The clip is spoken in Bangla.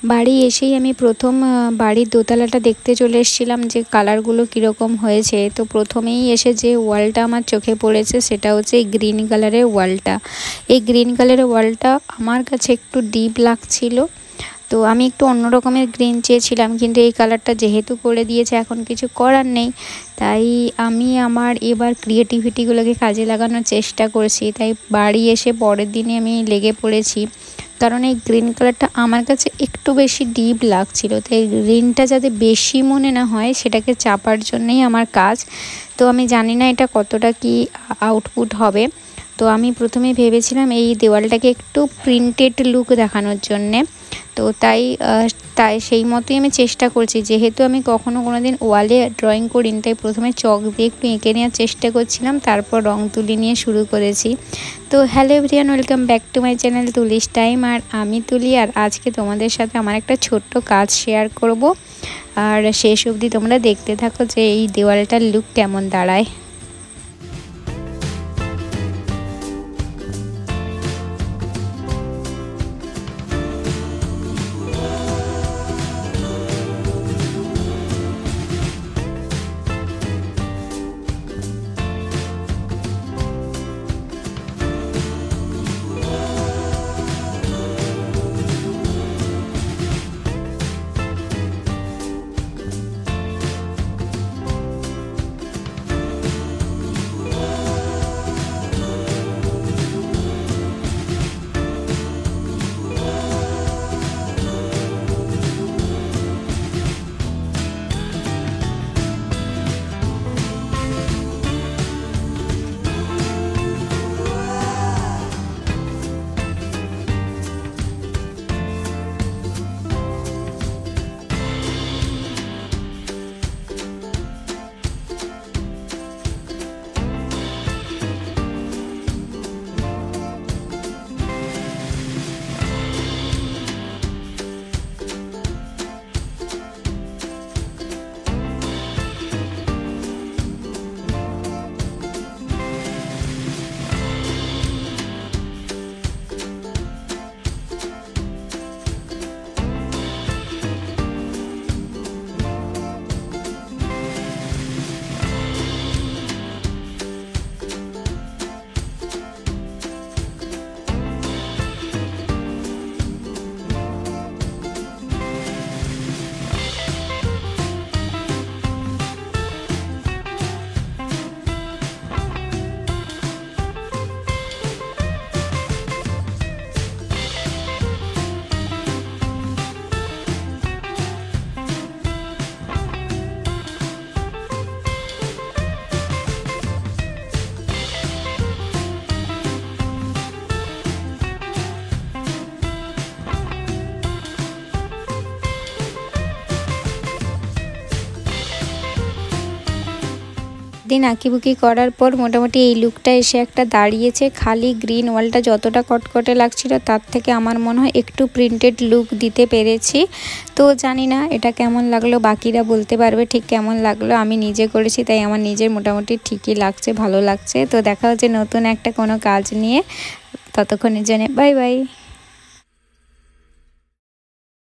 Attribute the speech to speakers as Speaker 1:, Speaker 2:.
Speaker 1: বাড়ি এসেই আমি প্রথম বাড়ির দোতলাটা দেখতে চলে এসেছিলাম যে কালারগুলো কীরকম হয়েছে। তো প্রথমেই এসে যে ওয়ালটা আমার চোখে পড়েছে সেটা হচ্ছে এই গ্রিন কালারের ওয়ালটা। এই গ্রিন কালারের ওয়ালটা আমার কাছে একটু ডিপ লাগছিল, তো আমি একটু অন্য রকমের গ্রিন চেয়েছিলাম, কিন্তু এই কালারটা যেহেতু করে দিয়েছে এখন কিছু করার নেই। তাই আমি আমার এবার ক্রিয়েটিভিটিগুলোকে কাজে লাগানোর চেষ্টা করছি। তাই বাড়ি এসে পরের দিনে আমি লেগে পড়েছি, কারণ এই গ্রিন কালারটা আমার কাছে একটু বেশি ডিপ লাগছিল। তাই গ্রিনটা যাতে বেশি মনে না হয় সেটাকে চাপার জন্যই আমার কাজ। তো আমি জানি না এটা কতটা কি আউটপুট হবে। তো আমি প্রথমে ভেবেছিলাম এই দেওয়ালটাকে একটু প্রিন্টেড লুক দেখানোর জন্যে। তো তাই সেই মতোই আমি চেষ্টা করছি। যেহেতু আমি কখনো দিন ওয়ালে ড্রয়িং করিনি, তাই প্রথমে চক দিয়ে একটু এঁকে নেওয়ার চেষ্টা করছিলাম, তারপর রং তুলি নিয়ে শুরু করেছি। তো hello everyone, welcome back to my channel Tuli's time. আর আমি তুলি, আর আজকে তোমাদের সাথে আমার একটা ছোট্ট কাজ শেয়ার করব। আর শেষ অবধি তোমরা দেখতে থাকো যে এই দেওয়ালটার লুক কেমন দাঁড়ায়। দিন আঁকিবুকি করার পর মোটামুটি এই লুকটা এসে একটা দাঁড়িয়েছে। খালি গ্রিন ওয়ালটা যতটা কটকটে লাগছিল তার থেকে আমার মনে হয় একটু প্রিন্টেড লুক দিতে পেরেছি। তো জানি না এটা কেমন লাগলো, বাকিরা বলতে পারবে ঠিক কেমন লাগলো। আমি নিজে করেছি তাই আমার নিজের মোটামুটি ঠিকই লাগছে, ভালো লাগছে। তো দেখা হচ্ছে নতুন একটা কোনো কাজ নিয়ে। ততক্ষণের জন্য বাই বাই।